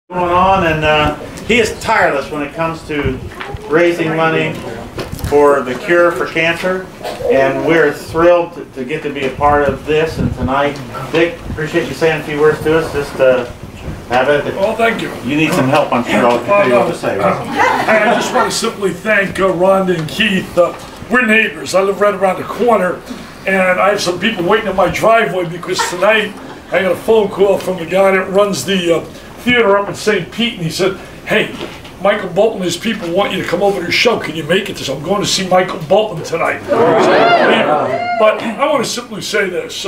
Going on, and he is tireless when it comes to raising money for the cure for cancer, and we're thrilled to get to be a part of this. And tonight, Dick, appreciate you saying a few words to us. Just have it. Well, thank you. You need some help, I'm sure. I'll tell you what to say. I just want to simply thank Rhonda and Keith. We're neighbors. I live right around the corner, and I have some people waiting in my driveway because tonight I got a phone call from the guy that runs the theater up in St. Pete, and he said, "Hey, Michael Bolton and his people want you to come over to the show. Can you make it?" So I'm going to see Michael Bolton tonight. But I want to simply say this.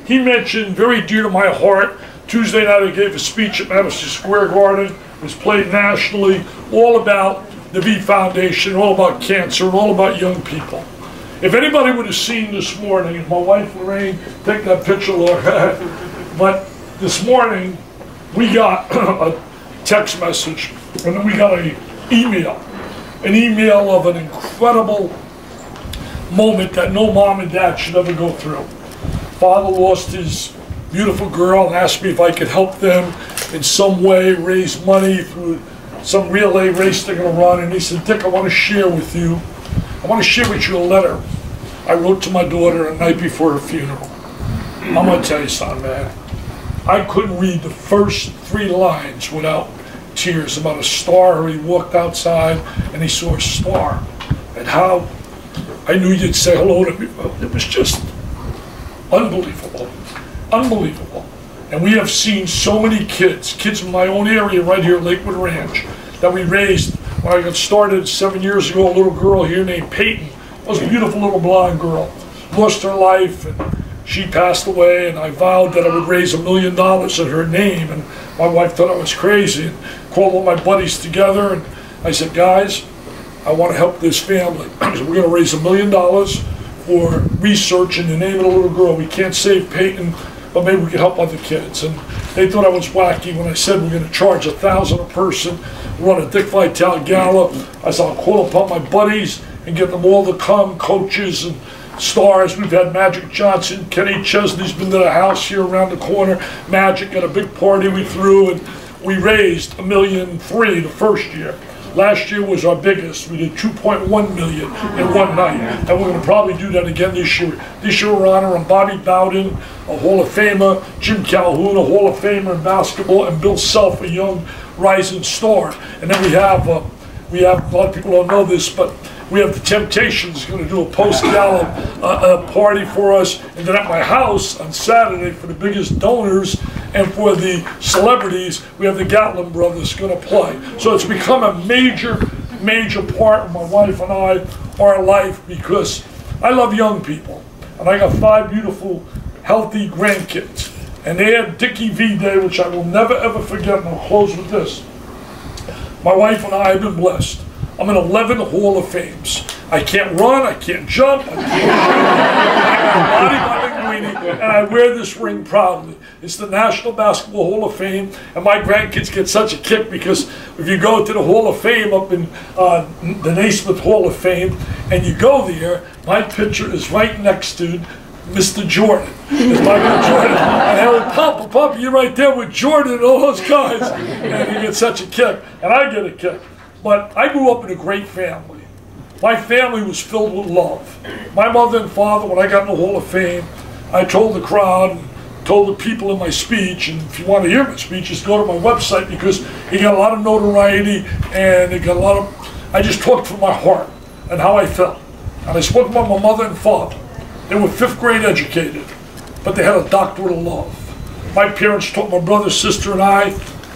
He mentioned, very dear to my heart, Tuesday night I gave a speech at Madison Square Garden. It was played nationally, all about the V Foundation, all about cancer, and all about young people. If anybody would have seen this morning, and my wife Lorraine, take that picture, Laura, but this morning, we got a text message, and then we got an email of an incredible moment that no mom and dad should ever go through. Father lost his beautiful girl and asked me if I could help them in some way, raise money through some relay race they're going to run. And he said, "Dick, I want to share with you a letter I wrote to my daughter the night before her funeral." I'm going to tell you something, man. I couldn't read the first 3 lines without tears about a star. He walked outside and he saw a star, and how I knew you'd say hello to me. It was just unbelievable, unbelievable. And we have seen so many kids in my own area right here at Lakewood Ranch that we raised. When I got started 7 years ago, a little girl here named Peyton was a beautiful little blonde girl, lost her life, and she passed away, and I vowed that I would raise $1 million in her name, and my wife thought I was crazy, and called all my buddies together, and I said, "Guys, I want to help this family. So we're going to raise $1 million for research in the name of the little girl. We can't save Peyton, but maybe we can help other kids." And they thought I was wacky when I said we're going to charge $1,000 a person, run a Dick Vitale gala. I said, "I'll call upon my buddies and get them all to come, coaches and stars." We've had Magic Johnson, Kenny Chesney's been to the house here around the corner. Magic had a big party we threw, and we raised $1.3 million the first year. Last year was our biggest. We did $2.1 million in one night, and we're going to probably do that again this year. This year we're honoring Bobby Bowden, a Hall of Famer, Jim Calhoun, a Hall of Famer in basketball, and Bill Self, a young rising star. And then we have a lot of people don't know this, but we have the Temptations going to do a post-gala party for us, and then at my house on Saturday for the biggest donors and for the celebrities, we have the Gatlin brothers going to play. So it's become a major, major part of my wife and our life, because I love young people, and I got 5 beautiful, healthy grandkids, and they had Dickie V Day, which I will never ever forget. And I'll close with this. My wife and I have been blessed. I'm in 11 Hall of Fames. I can't run, I can't jump, I can't and I wear this ring proudly. It's the National Basketball Hall of Fame, and my grandkids get such a kick because if you go to the Hall of Fame up in the Naismith Hall of Fame, and you go there, my picture is right next to Mr. Jordan. It's Michael Jordan. And I went, Papa, you're right there with Jordan and all those guys. And he gets such a kick, and I get a kick. But I grew up in a great family. My family was filled with love. My mother and father, when I got in the Hall of Fame, I told the crowd, and told the people in my speech, and if you want to hear my speech, just go to my website, because it got a lot of notoriety, and it got a lot of, I just talked from my heart and how I felt. And I spoke about my mother and father. They were 5th grade educated, but they had a doctorate of love. My parents taught my brother, sister, and I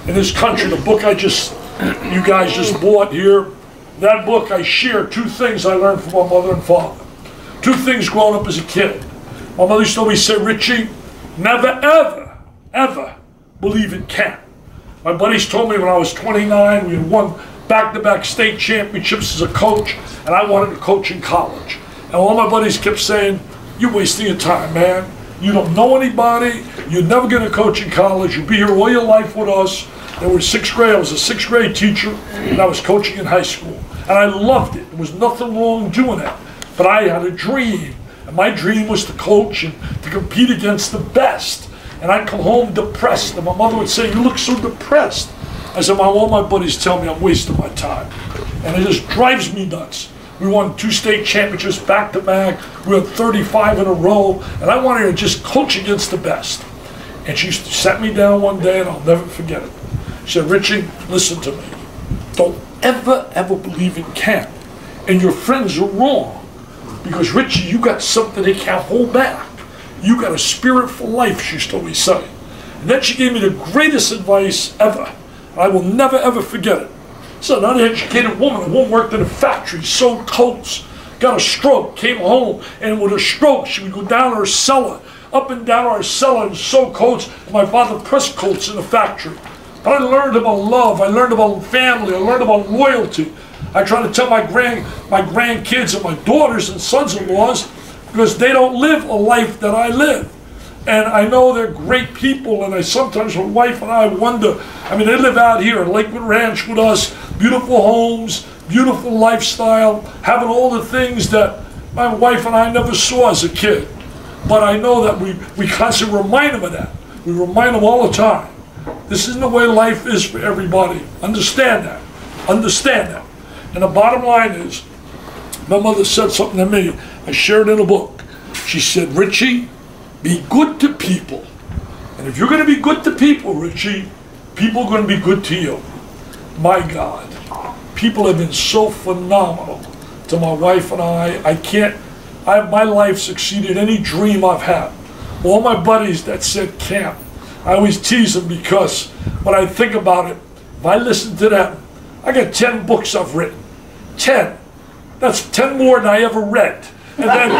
in this country. The book you guys just bought here, that book, I share 2 things I learned from my mother and father. 2 things growing up as a kid. My mother used to always say, "Richie, never, ever, ever believe it can." My buddies told me when I was 29, we had won back-to-back state championships as a coach, and I wanted to coach in college. And all my buddies kept saying, "You're wasting your time, man. You don't know anybody. You're never going to coach in college. You'll be here all your life with us." There was 6th grade. I was a 6th grade teacher, and I was coaching in high school. And I loved it. There was nothing wrong doing that. But I had a dream. And my dream was to coach and to compete against the best. And I'd come home depressed. And my mother would say, "You look so depressed." I said, all my buddies tell me I'm wasting my time. And it just drives me nuts. We won 2 state championships back to back. We won 35 in a row. And I wanted to just coach against the best. And she sat me down one day, and I'll never forget it. She said, Richie, listen to me. Don't ever believe in camp. And your friends are wrong. Because, Richie, you got something they can't hold back. You got a spirit for life, she used to always say. And then she gave me the greatest advice ever. I will never, ever forget it. So an uneducated woman, a woman worked in a factory, sewed coats, got a stroke, came home, and with a stroke, she would go down to her cellar, up and down our cellar and sew coats. And my father pressed coats in the factory. But I learned about love. I learned about family. I learned about loyalty. I try to tell my grandkids and my daughters and sons-in-laws, because they don't live a life that I live. And I know they're great people, and I sometimes, my wife and I wonder, I mean, they live out here in Lakewood Ranch with us, beautiful homes, beautiful lifestyle, having all the things that my wife and I never saw as a kid. But I know that we constantly remind them of that. We remind them all the time. This isn't the way life is for everybody. Understand that. Understand that. And the bottom line is, my mother said something to me. I shared in a book. She said, Richie, be good to people. And if you're going to be good to people, Richie, people are going to be good to you. My God. People have been so phenomenal to my wife and I. My life's exceeded any dream I've had. All my buddies that said camp, I always tease them, because when I think about it, if I listen to them, I got 10 books I've written. 10. That's 10 more than I ever read. And then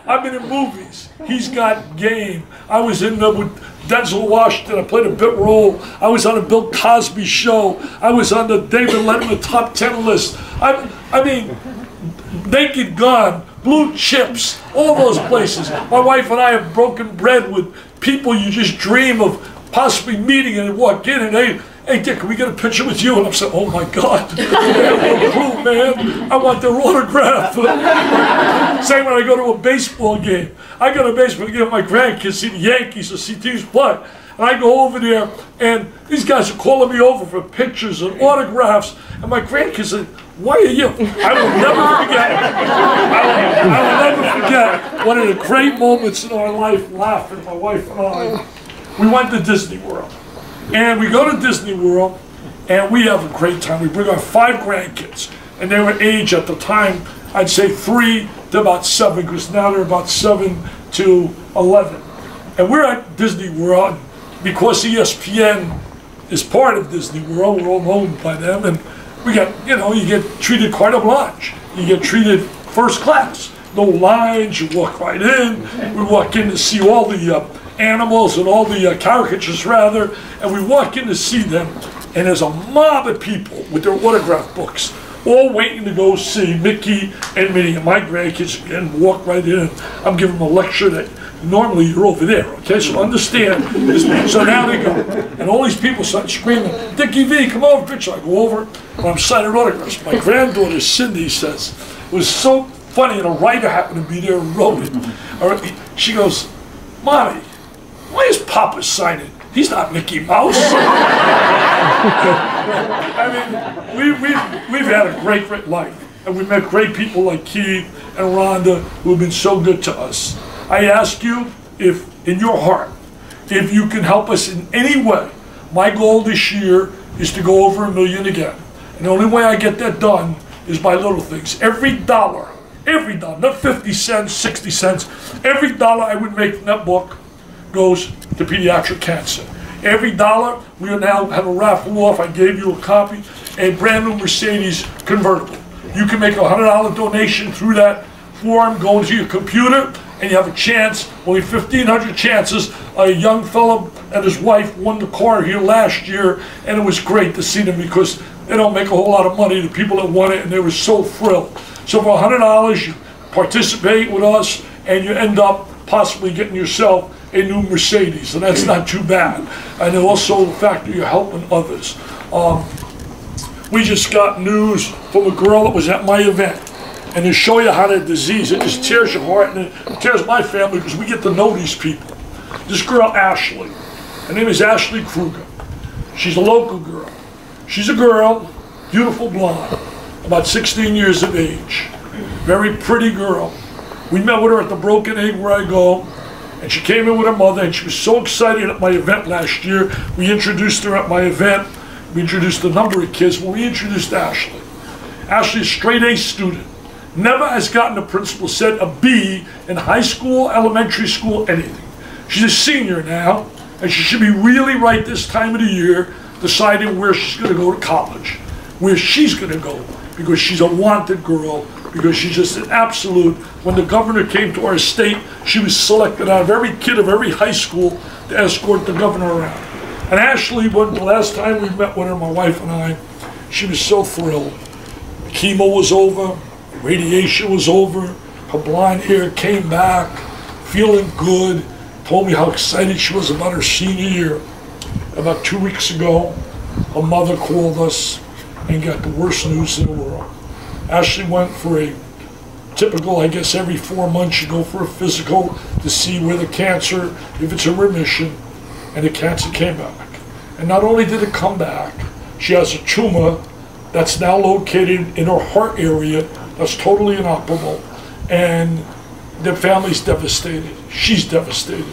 I've been in movies. He's got game. I was in with Denzel Washington. I played a bit role. I was on a Bill Cosby show. I was on the David Letterman top 10 list. I mean, Naked Gun, Blue Chips, all those places. My wife and I have broken bread with people you just dream of possibly meeting, and they walk in and hey Dick, can we get a picture with you? And I'm saying, oh my God, they have no clue, man. I want their autograph. Same when I go to a baseball game. I go to a baseball game with my grandkids, see the Yankees or see teams play. And I go over there, and these guys are calling me over for pictures and autographs. And my grandkids say, why are you? I will never forget. I will never forget one of the great moments in our life, laughing, my wife and I. We went to Disney World. And we go to Disney World, and we have a great time. We bring our 5 grandkids, and they were age at the time, I'd say 3 to about 7, because now they're about 7 to 11. And we're at Disney World, because ESPN is part of Disney World, we're all owned by them, and we got, you get treated carte blanche. You get treated first class. No lines, you walk right in. We walk in to see all the animals and all the caricatures rather, and we walk in to see them, and there's a mob of people with their autograph books, all waiting to go see Mickey and Minnie. And my grandkids again walk right in. I'm giving them a lecture that normally you're over there, okay? So understand this. So now they go, and all these people start screaming, Dickie V, come over, picture. I go over, and I'm signing autographs. My granddaughter Cindy says, it was so funny, and a writer happened to be there and wrote it. All right, she goes, Mommy, why is Papa signing? He's not Mickey Mouse. I mean, we've had a great life. And we've met great people like Keith and Rhonda who have been so good to us. I ask you, if in your heart, if you can help us in any way. My goal this year is to go over $1 million again. And the only way I get that done is by little things. Every dollar, not 50 cents, 60 cents, every dollar I would make from that book goes to pediatric cancer. Every dollar, we now have a raffle off. I gave you a copy, a brand new Mercedes convertible. You can make a $100 donation through that form, go into your computer, and you have a chance, only 1,500 chances. A young fellow and his wife won the car here last year, and it was great to see them because they don't make a whole lot of money, the people that won it, and they were so thrilled. So for $100, you participate with us, and you end up possibly getting yourself a new Mercedes, and that's not too bad. And also the fact that you're helping others. We just got news from a girl that was at my event, and to show you how that disease, it just tears your heart, and it tears my family because we get to know these people. This girl, Ashley, her name is Ashley Kruger. She's a local girl. She's a girl, beautiful blonde, about 16 years of age. Very pretty girl. We met with her at the Broken Egg where I go, and she came in with her mother, and she was so excited at my event last year. We introduced her at my event. We introduced a number of kids, but we introduced Ashley. Ashley's a straight A student. Never has gotten, the principal said, a B in high school, elementary school, anything. She's a senior now, and she should be really right this time of the year deciding where she's going to go to college, where she's going to go, because she's a wanted girl, because she's just an absolute. When the governor came to our state, she was selected out of every kid of every high school to escort the governor around. And Ashley, when the last time we met with her, my wife and I, she was so thrilled. The chemo was over, radiation was over, her blonde hair came back, feeling good, told me how excited she was about her senior year. About 2 weeks ago, her mother called us and got the worst news in the world. Ashley went for a typical, I guess every 4 months you go for a physical to see where the cancer, if it's in remission, and the cancer came back. And not only did it come back, she has a tumor that's now located in her heart area that's totally inoperable, and the family's devastated. She's devastated.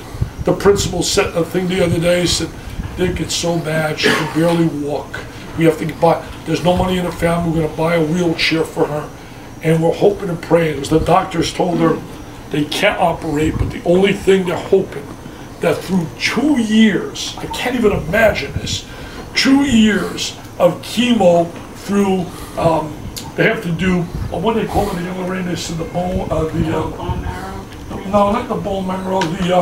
The principal said a thing the other day, said, Dick, it's so bad, she can barely walk. We have to buy, there's no money in the family, we're gonna buy a wheelchair for her. And we're hoping and praying, as the doctors told her they can't operate, but the only thing they're hoping, that through 2 years, I can't even imagine this, 2 years of chemo through, they have to do, what do they call it, the young Lorraine, they said the bone, bone marrow? No, not the bone marrow, the,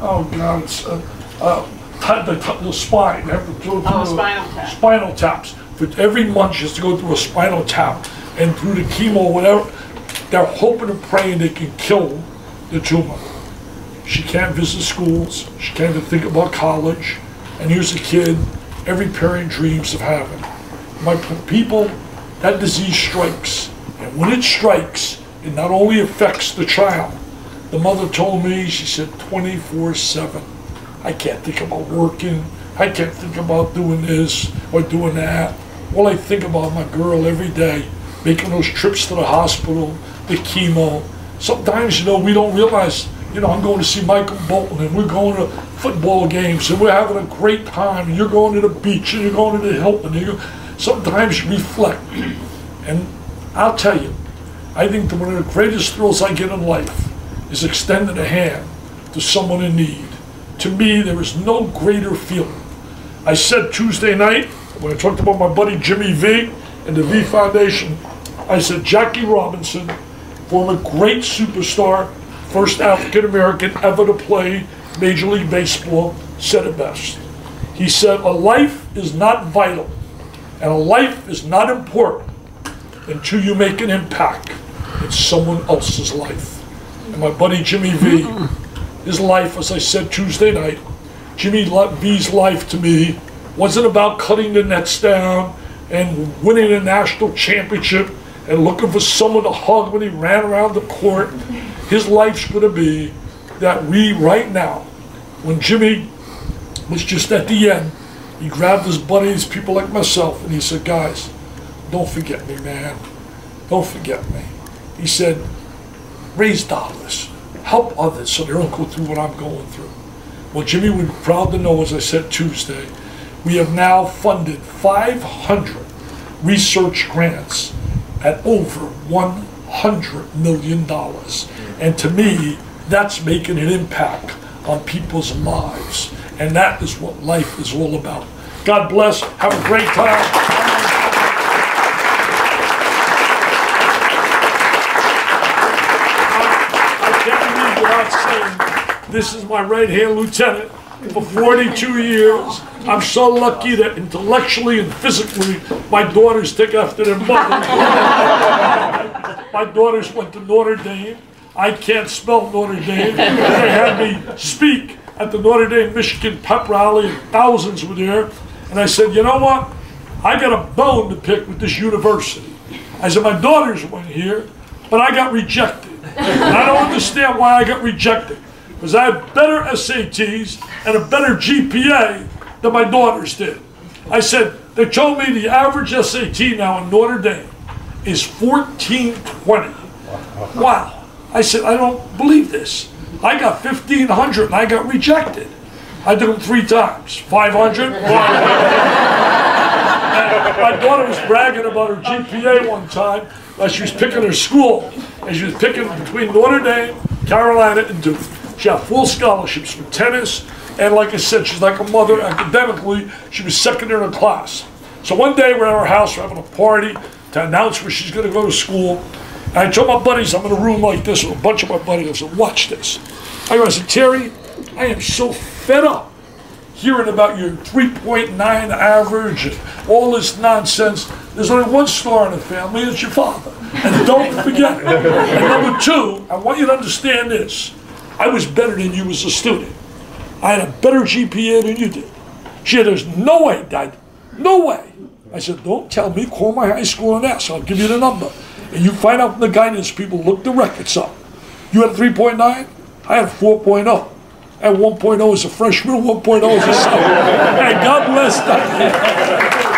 oh God, it's, the spine. They have to go through spinal tap. Spinal taps. For every month, she has to go through a spinal tap, and through the chemo, whatever. They're hoping and praying they can kill the tumor. She can't visit schools. She can't even think about college. And here's a kid every parent dreams of having. My people, that disease strikes, and when it strikes, it not only affects the child. The mother told me, she said, 24/7. I can't think about working. I can't think about doing this or doing that. All I think about my girl every day, making those trips to the hospital, the chemo. Sometimes, you know, we don't realize, you know, I'm going to see Michael Bolton and we're going to football games and we're having a great time and you're going to the beach and you're going to the Hilton. Sometimes you reflect. And I'll tell you, I think that one of the greatest thrills I get in life is extending a hand to someone in need. To me, there is no greater feeling. I said Tuesday night, when I talked about my buddy Jimmy V and the V Foundation, I said Jackie Robinson, former great superstar, first African-American ever to play Major League Baseball, said it best. He said, a life is not vital and a life is not important until you make an impact in someone else's life. And my buddy Jimmy V, his life, as I said Tuesday night, Jimmy V's life to me wasn't about cutting the nets down and winning a national championship and looking for someone to hug when he ran around the court. His life's going to be that we, right now, when Jimmy was just at the end, he grabbed his buddies, people like myself, and he said, guys, don't forget me, man. Don't forget me. He said, raise dollars. Help others so they don't go through what I'm going through. Well, Jimmy would be proud to know, as I said Tuesday, we have now funded 500 research grants at over $100 million. And to me, that's making an impact on people's lives. And that is what life is all about. God bless. Have a great time. This is my right-hand lieutenant for 42 years. I'm so lucky that intellectually and physically my daughters take after their mother. My daughters went to Notre Dame. I can't spell Notre Dame. They had me speak at the Notre Dame, Michigan pep rally, and thousands were there. And I said, you know what? I got a bone to pick with this university. I said, my daughters went here, but I got rejected. And I don't understand why I got rejected. Because I had better SATs and a better GPA than my daughters did. I said, they told me the average SAT now in Notre Dame is 1420. Wow. I said, I don't believe this. I got 1,500 and I got rejected. I did them 3 times. 500. My daughter was bragging about her GPA one time as she was picking her school. And she was picking between Notre Dame, Carolina, and Duke. She had full scholarships for tennis. And like I said, she's like a mother. Academically, she was second in her class. So one day we're at our house, we're having a party to announce where she's going to go to school. And I told my buddies, I'm in a room like this with a bunch of my buddies. I said, watch this. I said, Terry, I am so fed up hearing about your 3.9 average and all this nonsense. There's only one star in the family, it's your father. And don't forget it. And number 2, I want you to understand this. I was better than you as a student. I had a better GPA than you did. She said, there's no way, Dad. No way. I said, don't tell me, call my high school and ask. I'll give you the number. And you find out from the guidance people, look the records up. You had a 3.9? I had a 4.0. And 1.0 as a freshman, 1.0 as a sophomore. Hey, God bless that.